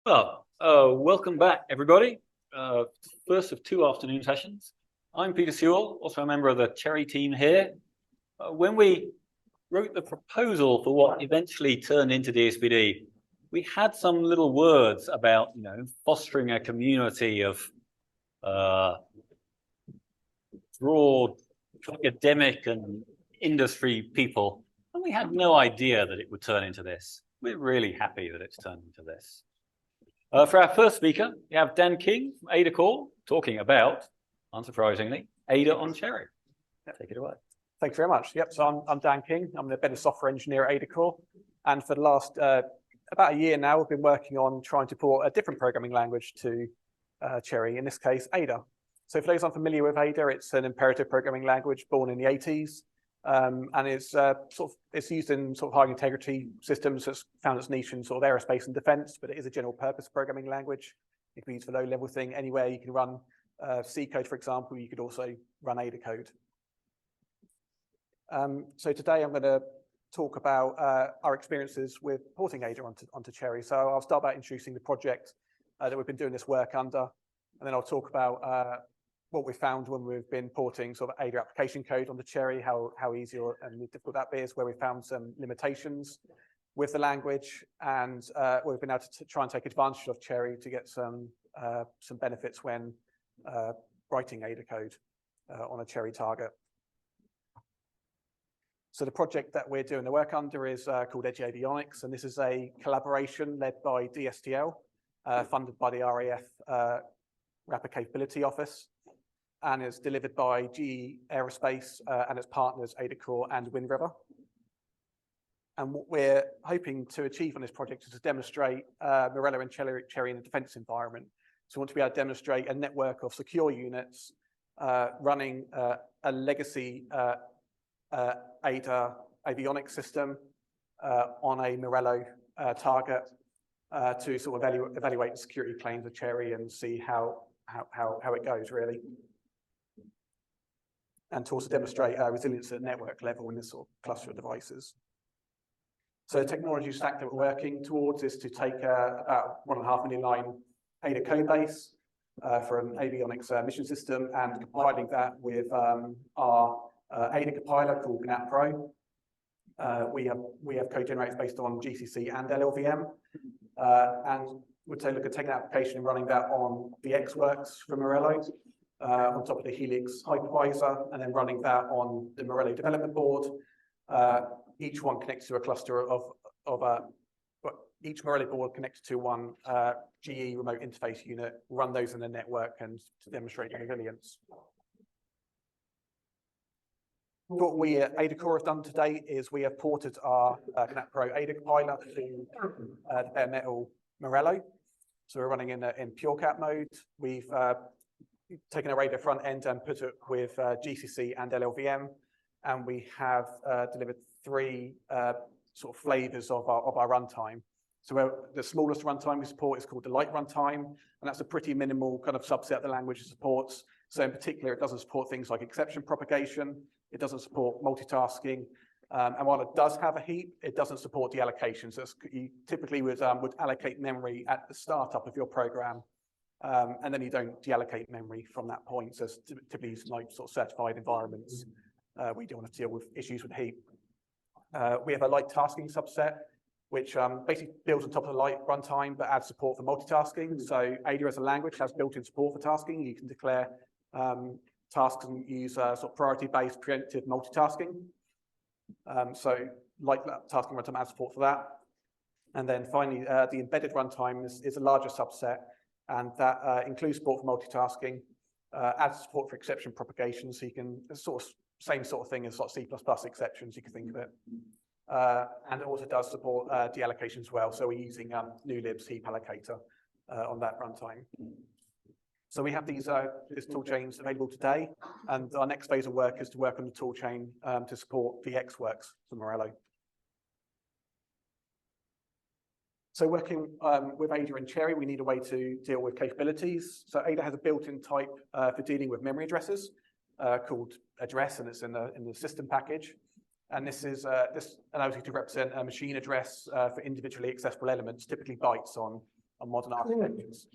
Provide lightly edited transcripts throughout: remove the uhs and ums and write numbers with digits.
Welcome back, everybody. First of two afternoon sessions. I'm Peter Sewell, also a member of the CHERI team here. When we wrote the proposal for what eventually turned into DSPD, we had some little words about, fostering a community of broad academic and industry people, and we had no idea that it would turn into this. We're really happy that it's turned into this. For our first speaker, we have Dan King from Ada Core talking about, unsurprisingly, Ada on CHERI. Take it away. Thank you very much. Yep, so I'm Dan King. I'm the embedded software engineer at Ada Core. And for the last about a year now, we've been working on trying to port a different programming language to CHERI, in this case, Ada. So for those unfamiliar with Ada, it's an imperative programming language born in the 80s. And it's it's used in sort of high integrity systems. It's found its niche in sort of aerospace and defense, but it is a general purpose programming language. It can be used for low level thing anywhere. You can run C code, for example. You could also run Ada code. So today I'm going to talk about our experiences with porting Ada onto CHERI. So I'll start by introducing the project that we've been doing this work under, and then I'll talk about what we found when we've been porting sort of Ada application code onto CHERI, how easy and difficult that is, where we found some limitations with the language, and we've been able to try and take advantage of CHERI to get some benefits when writing Ada code on a CHERI target. So the project that we're doing the work under is called Edge Avionics, and this is a collaboration led by DSTL, funded by the RAF Rapid Capability Office, and is delivered by GE Aerospace and its partners Ada Core and Wind River. And what we're hoping to achieve on this project is to demonstrate Morello and CHERI in a defense environment. So we want to be able to demonstrate a network of secure units running a legacy Ada avionics system on a Morello target to sort of evaluate the security claims of CHERI and see how it goes, really. And to also demonstrate resilience at network level in this sort of cluster of devices. So the technology stack that we're working towards is to take about 1.5 million line Ada code base for an avionics mission system and compiling that with our Ada compiler called GNAT Pro. We have code generators based on GCC and LLVM, and we'd say look at taking an application and running that on VxWorks from Morello on top of the Helix hypervisor, and then running that on the Morello development board. Each one connects to a cluster of each Morello board connected to one GE remote interface unit. Run those in the network and to demonstrate resilience. What we at Ada Core have done today is we have ported our GNAT Pro Ada compiler to the bare metal Morello. So we're running in PureCat mode. We've taken our Ada front end and put it with GCC and LLVM, and we have delivered 3 sort of flavors of our runtime. So the smallest runtime we support is called the light runtime, and that's a pretty minimal kind of subset of the language it supports. So in particular, it doesn't support things like exception propagation. It doesn't support multitasking, and while it does have a heap, it doesn't support deallocation. So you typically would allocate memory at the startup of your program, and then you don't deallocate memory from that point. So it's typically like sort of certified environments we don't want to deal with issues with heap. We have a light tasking subset, which basically builds on top of the light runtime but adds support for multitasking. So Ada as a language has built-in support for tasking. You can declare tasks and use sort of priority-based preemptive multitasking. So like that tasking runtime adds support for that. And then finally, the embedded runtime is a larger subset, and that includes support for multitasking, adds support for exception propagation, so you can same sort of thing as sort of C++ exceptions, you can think of it. And it also does support deallocation as well. So we're using newlib's heap allocator on that runtime. So we have these tool chains available today, and our next phase of work is to work on the tool chain to support VxWorks for Morello. So working with Ada and CHERI, we need a way to deal with capabilities. So Ada has a built-in type for dealing with memory addresses called address, and it's in the system package. And this allows you to represent a machine address for individually accessible elements, typically bytes on modern architectures.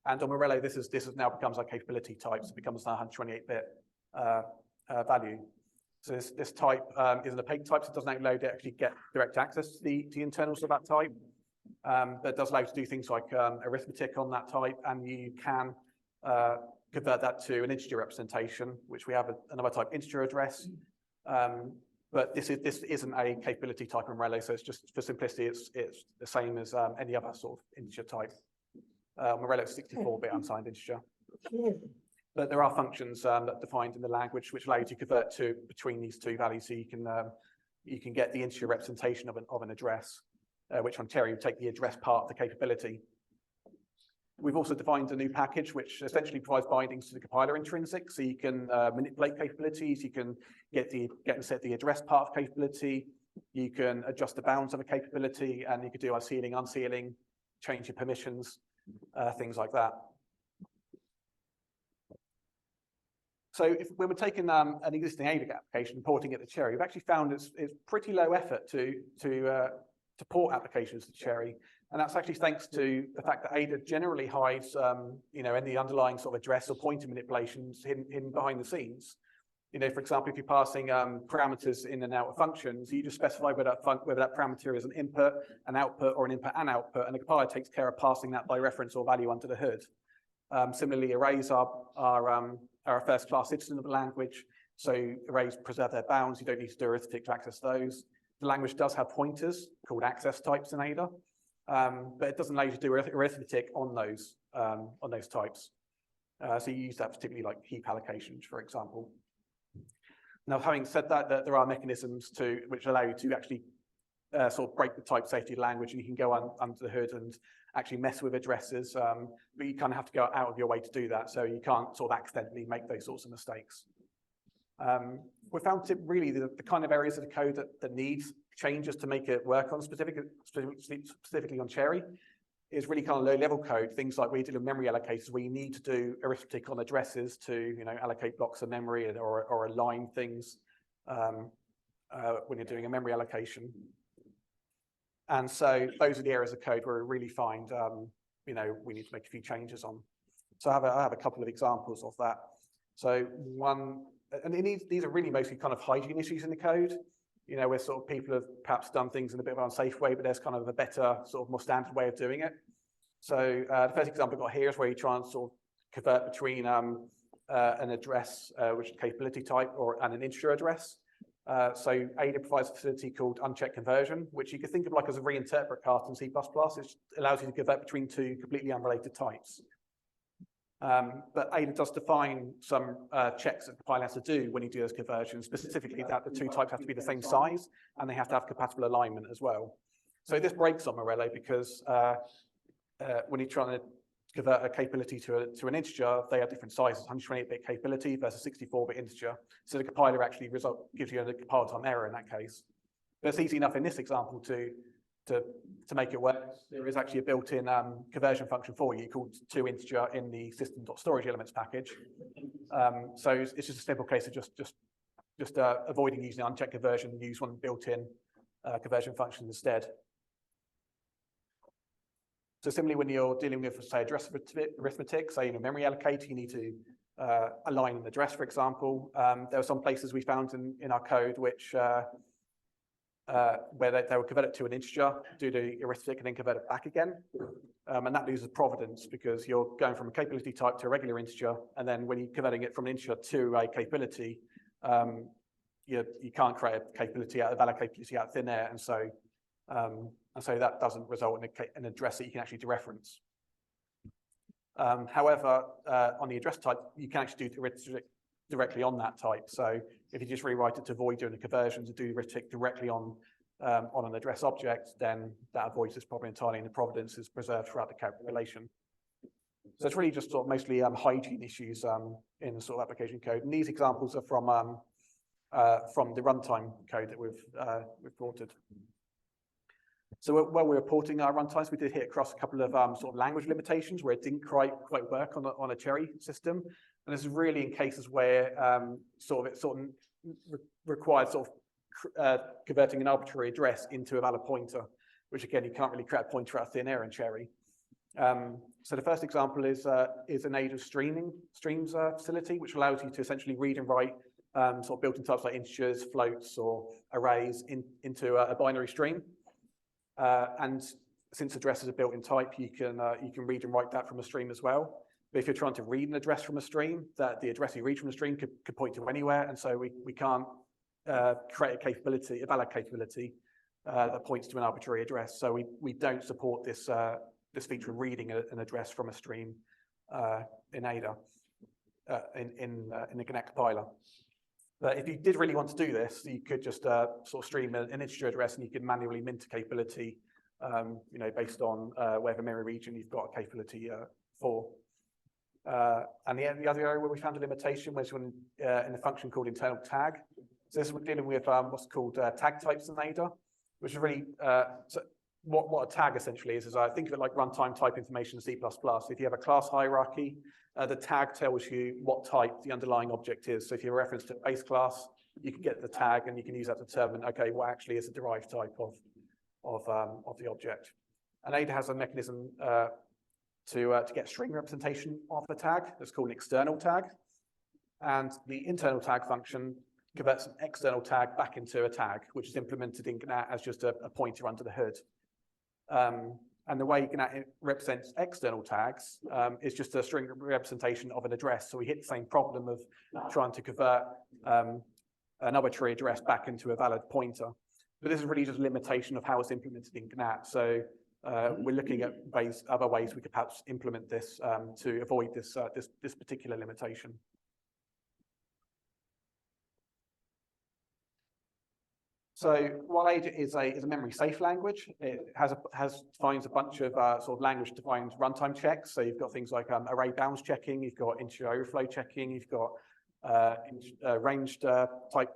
And on Morello, this is now becomes our capability type, so it becomes a 128-bit value. So this type is an opaque type, so it doesn't allow you to actually get direct access to the internals of that type. But it does allow you to do things like arithmetic on that type, and you can convert that to an integer representation, which we have another type, integer address. But this isn't a capability type in Morello, so it's just for simplicity, it's the same as any other sort of integer type. Morello is 64-bit unsigned integer. But there are functions that are defined in the language which allow you to convert between these two values, so you can get the integer representation of an address, which on CHERI would take the address part of the capability. We've also defined a new package which essentially provides bindings to the compiler intrinsic, so you can manipulate capabilities, you can get and set the address part of capability, you can adjust the bounds of a capability, and you can do unsealing, unsealing, change your permissions, things like that. So when we're taking an existing ADIC application and porting it to CHERI, we've actually found it's pretty low effort to port applications to CHERI. And that's actually thanks to the fact that Ada generally hides, any underlying sort of address or pointer manipulations hidden behind the scenes. For example, if you're passing parameters in and out of functions, you just specify whether that parameter is an input, an output, or an input and output, and the compiler takes care of passing that by reference or value under the hood. Similarly, arrays are a first-class citizen of the language, so arrays preserve their bounds. You don't need to do arithmetic to access those. The language does have pointers called access types in Ada, but it doesn't allow you to do arithmetic on those types. So you use that particularly like heap allocations, for example. Now, having said that, there are mechanisms which allow you to actually sort of break the type safety of the language, and you can go under the hood and actually mess with addresses, but you kind of have to go out of your way to do that, so you can't sort of accidentally make those sorts of mistakes. We found really the kind of areas of the code that needs changes to make it work on specifically on CHERI is really kind of low-level code, things like we deal with memory allocators where you need to do arithmetic on addresses to allocate blocks of memory or align things when you're doing a memory allocation. And so those are the areas of code where we really find we need to make a few changes on. So I have a couple of examples of that. So one, and these are really mostly kind of hygiene issues in the code, where sort of people have perhaps done things in a bit of an unsafe way, but there's kind of a better, sort of more standard way of doing it. So the first example I've got here is where you try and sort of convert between an address, which is a capability type, and an integer address. So Ada provides a facility called unchecked conversion, which you can think of like as a reinterpret cast in C++. It allows you to convert between two completely unrelated types. But Ada does define some checks that the compiler has to do when you do those conversions, specifically that the two types have to be the same size and they have to have compatible alignment as well. So this breaks on Morello because when you're trying to convert a capability to an integer, they are different sizes, 128-bit capability versus 64-bit integer. So the compiler actually gives you a compile time error in that case. But it's easy enough in this example to make it work. There is actually a built-in conversion function for you called toInteger in the system.storage elements package. So it's just a simple case of just avoiding using unchecked conversion and use one built-in conversion function instead. So similarly, when you're dealing with, say, address arithmetic, say in a memory allocator, you need to align an address, for example. There are some places we found in our code which where they will convert it to an integer, do the arithmetic, and then convert it back again. And that loses provenance because you're going from a capability type to a regular integer, and then when you're converting it from an integer to a capability, you can't create a capability out of valid capability out of thin air, and so that doesn't result in an address that you can actually dereference. However, on the address type, you can actually do arithmetic directly on that type. So if you just rewrite it to avoid doing the conversion to do arithmetic directly on an address object, then that avoids this problem entirely, and the provenance is preserved throughout the calculation. So it's really just sort of mostly hygiene issues in the sort of application code. And these examples are from the runtime code that we've reported. So while we were porting our runtimes, we did hit across a couple of sort of language limitations where it didn't quite work on a CHERI system. And this is really in cases where it required converting an arbitrary address into a valid pointer, which again, you can't really create a pointer out of thin air in CHERI. So the first example is an ADA streams facility, which allows you to essentially read and write sort of built-in types like integers, floats, or arrays into a binary stream. And since addresses are built in type, you can read and write that from a stream as well. But if you're trying to read an address from a stream, that the address you read from a stream could point to anywhere, and so we can't create a valid capability that points to an arbitrary address. So we don't support this feature of reading an address from a stream in Ada in the Connect compiler. But if you did really want to do this, you could just sort of stream an integer address, and you could manually mint a capability, based on whatever memory region you've got a capability for. And the other area where we found a limitation was in the function called internal tag. So this we're dealing with what's called tag types in Ada, which is really so what a tag essentially is I think of it like runtime type information in C++. If you have a class hierarchy, the tag tells you what type the underlying object is. So if you reference to base class, you can get the tag, and you can use that to determine, okay, what actually is a derived type of the object. And Ada has a mechanism to get string representation of the tag. That's called an external tag. And the internal tag function converts an external tag back into a tag, which is implemented in GNAT as just a pointer under the hood. And the way GNAT represents external tags is just a string representation of an address. So we hit the same problem of trying to convert an arbitrary address back into a valid pointer. But this is really just a limitation of how it's implemented in GNAT. So we're looking at other ways we could perhaps implement this to avoid this particular limitation. So while Ada is a memory safe language, it defines a bunch of sort of language defined runtime checks. So you've got things like array bounds checking, you've got integer overflow checking, you've got ranged type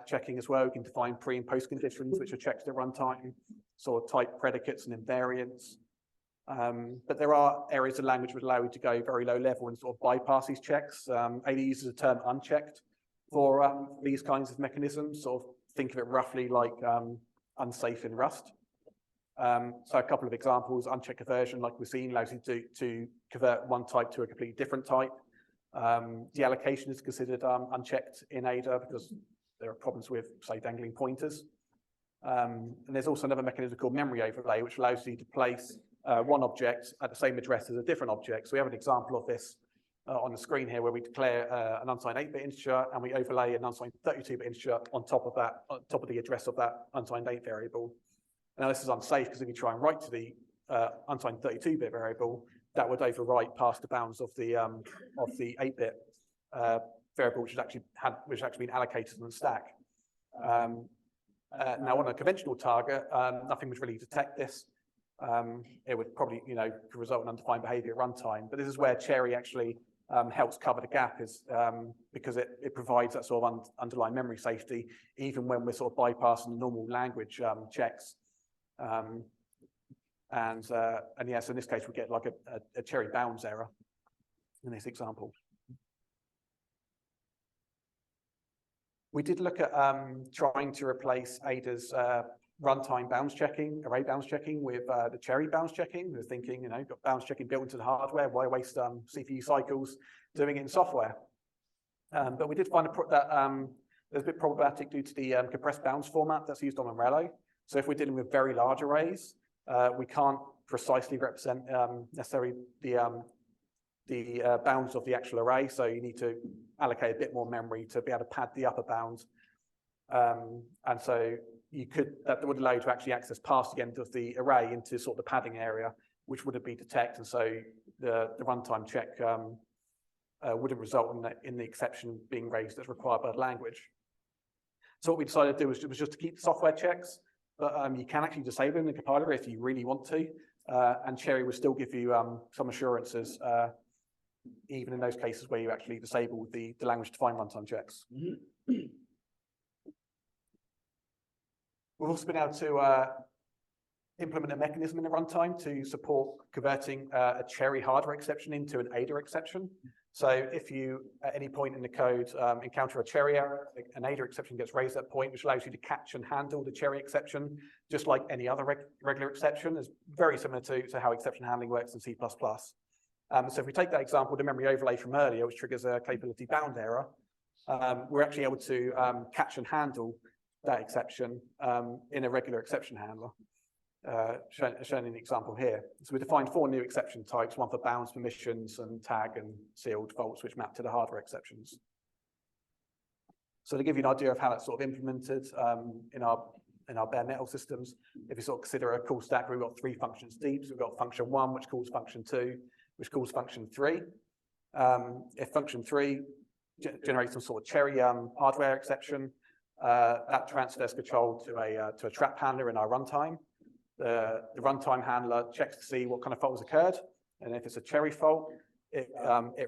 checking as well. You can define pre and post conditions, which are checked at runtime, sort of type predicates and invariants. But there are areas of language which allow you to go very low level and sort of bypass these checks. Ada uses the term unchecked for these kinds of mechanisms, sort of think of it roughly like unsafe in Rust. So a couple of examples: unchecked conversion, like we've seen, allows you to convert one type to a completely different type. Deallocation is considered unchecked in Ada because there are problems with, say, dangling pointers. And there's also another mechanism called memory overlay, which allows you to place one object at the same address as a different object. So we have an example of this on the screen here, where we declare an unsigned 8-bit integer, and we overlay an unsigned 32-bit integer on top of the address of that unsigned 8 variable. Now this is unsafe because if you try and write to the unsigned 32-bit variable, that would overwrite past the bounds of the 8-bit variable, which has actually been allocated on the stack. Now on a conventional target, nothing would really detect this. It would probably, result in undefined behavior at runtime. But this is where CHERI actually helps cover the gap, is because it provides that sort of underlying memory safety, even when we're sort of bypassing the normal language checks. And yeah, so in this case, we get like a CHERI bounds error in this example. We did look at trying to replace Ada's runtime bounds checking, array bounds checking, with the CHERI bounds checking. We're thinking, you've got bounds checking built into the hardware. Why waste CPU cycles doing it in software? But we did find that there's a bit problematic due to the compressed bounds format that's used on Morello. So if we're dealing with very large arrays, we can't precisely represent necessarily the bounds of the actual array. So you need to allocate a bit more memory to be able to pad the upper bounds. And so that would allow you to actually access past the end of the array into sort of the padding area, which wouldn't be detected. And so the runtime check wouldn't result in the exception being raised as required by the language. So what we decided to do was just to keep the software checks, but you can actually disable them in the compiler if you really want to. And CHERI will still give you some assurances, even in those cases where you actually disable the language-defined runtime checks. We've also been able to implement a mechanism in the runtime to support converting a CHERI hardware exception into an Ada exception. So if you, at any point in the code, encounter a CHERI error, an ADA exception gets raised at that point, which allows you to catch and handle the CHERI exception, just like any other regular exception. It's very similar to how exception handling works in C++. So if we take that example, the memory overlay from earlier, which triggers a capability bound error, we're actually able to catch and handle that exception in a regular exception handler. Shown in the example here. So we defined 4 new exception types, one for bounds, permissions, and tag and sealed faults, which map to the hardware exceptions. So to give you an idea of how that's sort of implemented in our bare metal systems, if you sort of consider a call stack, we've got 3 functions deep. So we've got function 1, which calls function 2, which calls function 3. If function 3 generates some sort of CHERI hardware exception, that transfers control to a trap handler in our runtime. The runtime handler checks to see what kind of fault has occurred, and if it's a CHERI fault, it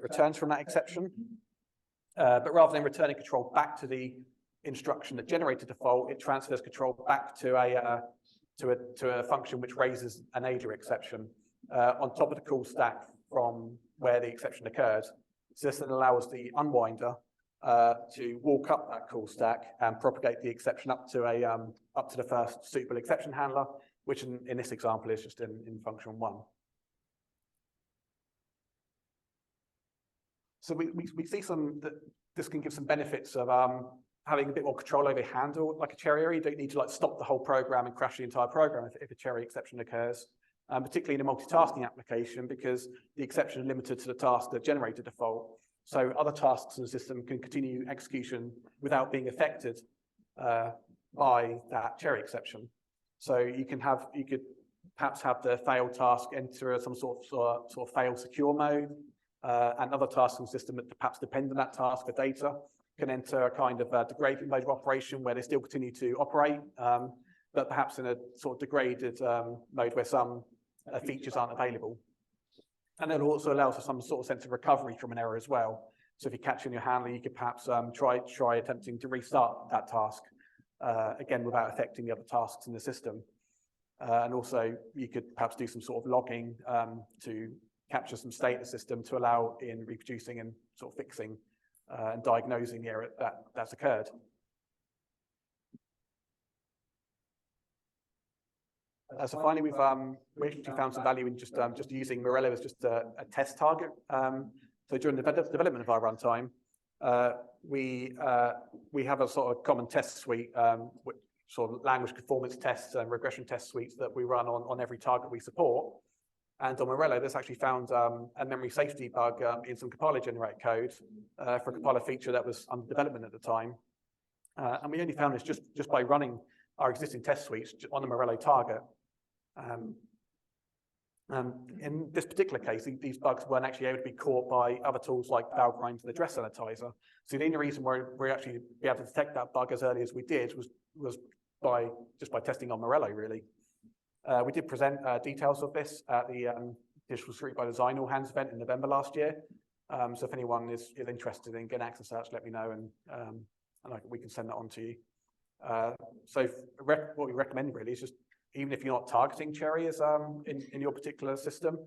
returns from that exception. But rather than returning control back to the instruction that generated the fault, it transfers control back to a function which raises an ADA exception on top of the call stack from where the exception occurred. So this then allows the unwinder to walk up that call stack and propagate the exception up to the first suitable exception handler, which in this example is just in function 1. So we see that this can give some benefits of having a bit more control over handle like a CHERI error. You don't need to stop the whole program and crash the entire program if a CHERI exception occurs, particularly in a multitasking application, because the exception is limited to the task that generated the fault. So other tasks in the system can continue execution without being affected by that CHERI exception. So you could perhaps have the fail task enter some sort of fail secure mode, and other tasks in the system that perhaps depend on that task for data can enter a kind of degraded mode of operation where they still continue to operate, but perhaps in a sort of degraded mode where some features aren't available. And it also allows for some sort of sense of recovery from an error as well. So if you catch in your handler, you could perhaps try attempting to restart that task, again, without affecting the other tasks in the system. And also, you could perhaps do some sort of logging to capture some state in the system to allow in reproducing and sort of fixing and diagnosing the error that's occurred. So finally, we actually found some value in just using Morello as just a test target. So during the development of our runtime, we have a sort of common test suite, which sort of language conformance tests and regression test suites that we run on every target we support. And on Morello, this actually found a memory safety bug in some compiler generated code for a compiler feature that was under development at the time. And we only found this just by running our existing test suites on the Morello target. In this particular case, these bugs weren't actually able to be caught by other tools like Valgrind and the address sanitizer. So the only reason we actually be able to detect that bug as early as we did was by testing on Morello, really. We did present details of this at the Digital Security by Design All Hands event in November last year. So if anyone is interested in getting access to that, let me know, and we can send that on to you. So what we recommend really is just, even if you're not targeting CHERI as in your particular system,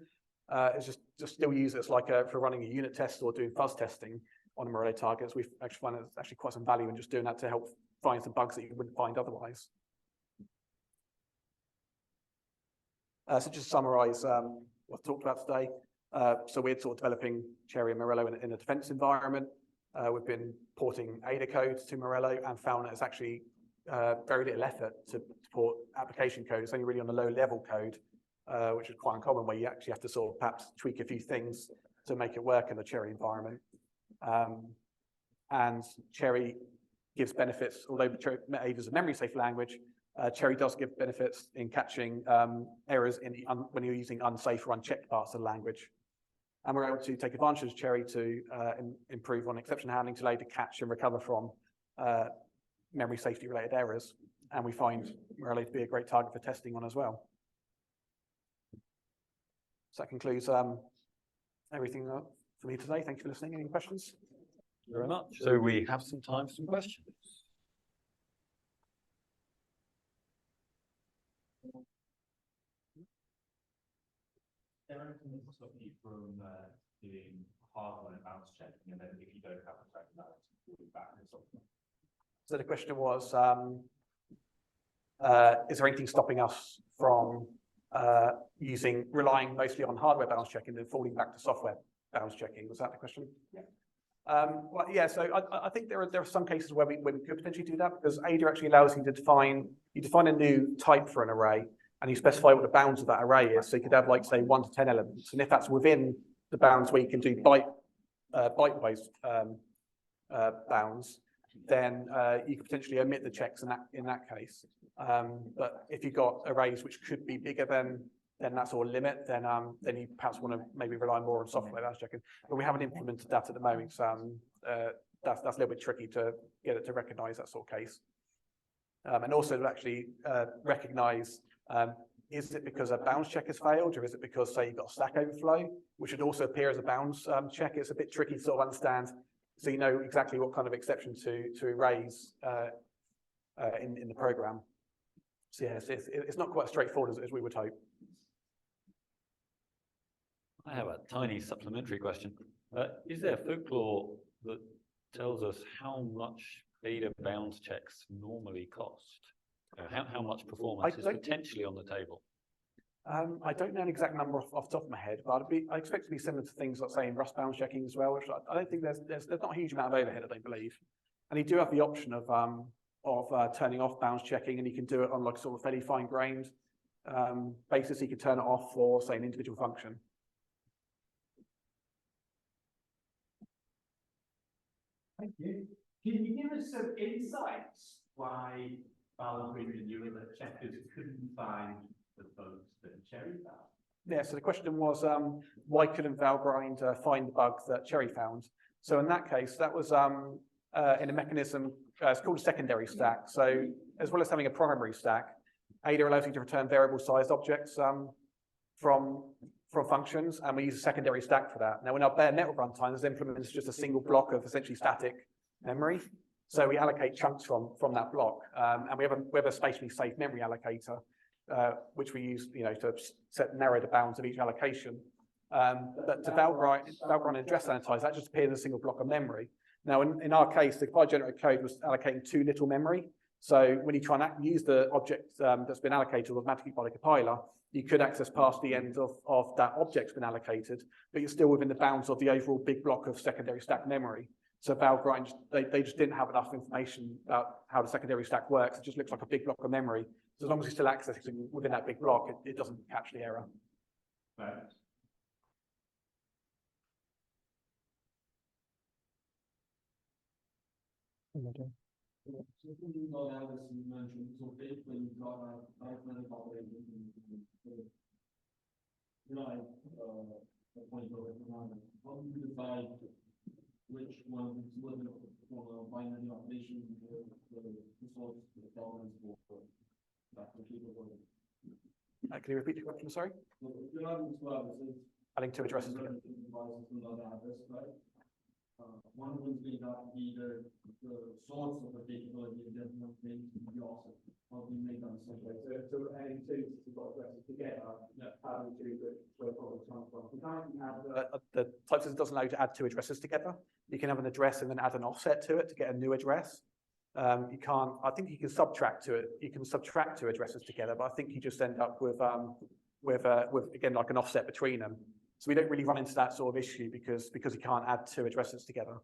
is just still use it as for running a unit test or doing fuzz testing on Morello targets. We've actually found there's actually quite some value in just doing that to help find some bugs that you wouldn't find otherwise. So just to summarize what I've talked about today. So we're sort of developing CHERI and Morello in a defense environment. We've been porting ADA code to Morello and found that it's actually very little effort to port application code. It's only really on the low level code, which is quite uncommon, where you actually have to sort of perhaps tweak a few things to make it work in the CHERI environment. And CHERI gives benefits, although ADA is a memory safe language, CHERI does give benefits in catching errors when you're using unsafe or unchecked parts of the language. And we're able to take advantage of CHERI to improve on exception handling to allow you to catch and recover from memory safety related errors. And we find Morello to be a great target for testing on as well. So that concludes everything for me today. Thank you for listening. Any questions? Thank you very much. So we have some time for some questions. Darren, can stop you from doing hardware bounce checking, and then if you don't have a track balance, you'll be back in software? So the question was, is there anything stopping us from relying mostly on hardware bounce checking and falling back to software bounce checking? Was that the question? Yeah. Well, yeah. So I think there are some cases where we could potentially do that, because Ada actually allows you to define a new type for an array, and you specify what the bounds of that array is. So you could have, like, say, 1 to 10 elements, and if that's within the bounds where you can do byte-wise bounds, then you could potentially omit the checks in that case. But if you've got arrays which could be bigger than that sort of limit, then you perhaps want to maybe rely more on software bounce checking. But we haven't implemented that at the moment, so that's a little bit tricky to get it to recognise that sort of case. And also to actually recognise, is it because a bounds check has failed, or is it because, say, you've got a stack overflow, which would also appear as a bounds check? It's a bit tricky to sort of understand, so you know exactly what kind of exception to raise in the program. So yes, it's not quite as straightforward as we would hope. I have a tiny supplementary question. Is there folklore that tells us how much Ada bounds checks normally cost? How much performance is potentially on the table? I don't know an exact number off the top of my head, but I expect it to be similar to things like, say, in Rust bounds checking as well, which I don't think there's not a huge amount of overhead, I don't believe. And you do have the option of turning off bounds checking, and you can do it on, like, sort of fairly fine-grained basis. You can turn it off for, say, an individual function. Thank you. Can you give us some insights why Valgrind and your other checkers couldn't find the bugs that CHERI found? Yeah, so the question was, why couldn't Valgrind find the bug that CHERI found? So in that case, that was in a mechanism, it's called a secondary stack. So as well as having a primary stack, Ada allows you to return variable sized objects from functions, and we use a secondary stack for that. Now, in our bare metal runtime, this implements just a single block of essentially static memory. So we allocate chunks from that block, and we have a spatially safe memory allocator, which we use, to narrow the bounds of each allocation. But to Valgrind and address sanitize, that just appears in a single block of memory. Now, in our case, the file generated code was allocating too little memory. So when you try and use the object that's been allocated automatically by the compiler, you could access past the end of that object's been allocated, but you're still within the bounds of the overall big block of secondary stack memory. So Valgrind, they just didn't have enough information about how the secondary stack works. It just looks like a big block of memory. So as long as you're still accessing within that big block, it doesn't catch the error. Right. Which one was for binary operation to solve the problems for that particular one? Can you repeat the question, sorry? Adding two addresses together. One of them is going to be the source of the capability, and then one thing to be also how we make them separate. So adding two addresses together, having two where problems come from. The typeset doesn't allow you to add two addresses together. You can have an address and then add an offset to it to get a new address. You can't. I think you can subtract to it. You can subtract two addresses together, but I think you just end up with again, like an offset between them. So we don't really run into that sort of issue because you can't add two addresses together.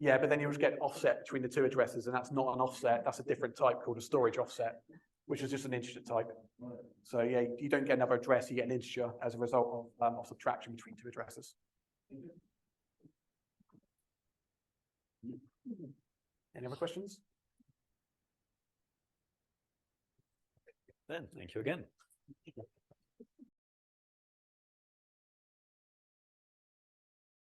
Yeah, but then you just get offset between the two addresses, and that's not an offset. That's a different type called a storage offset, which is just an integer type. So yeah, you don't get another address, you get an integer as a result of subtraction between two addresses. Any other questions? Then, thank you again.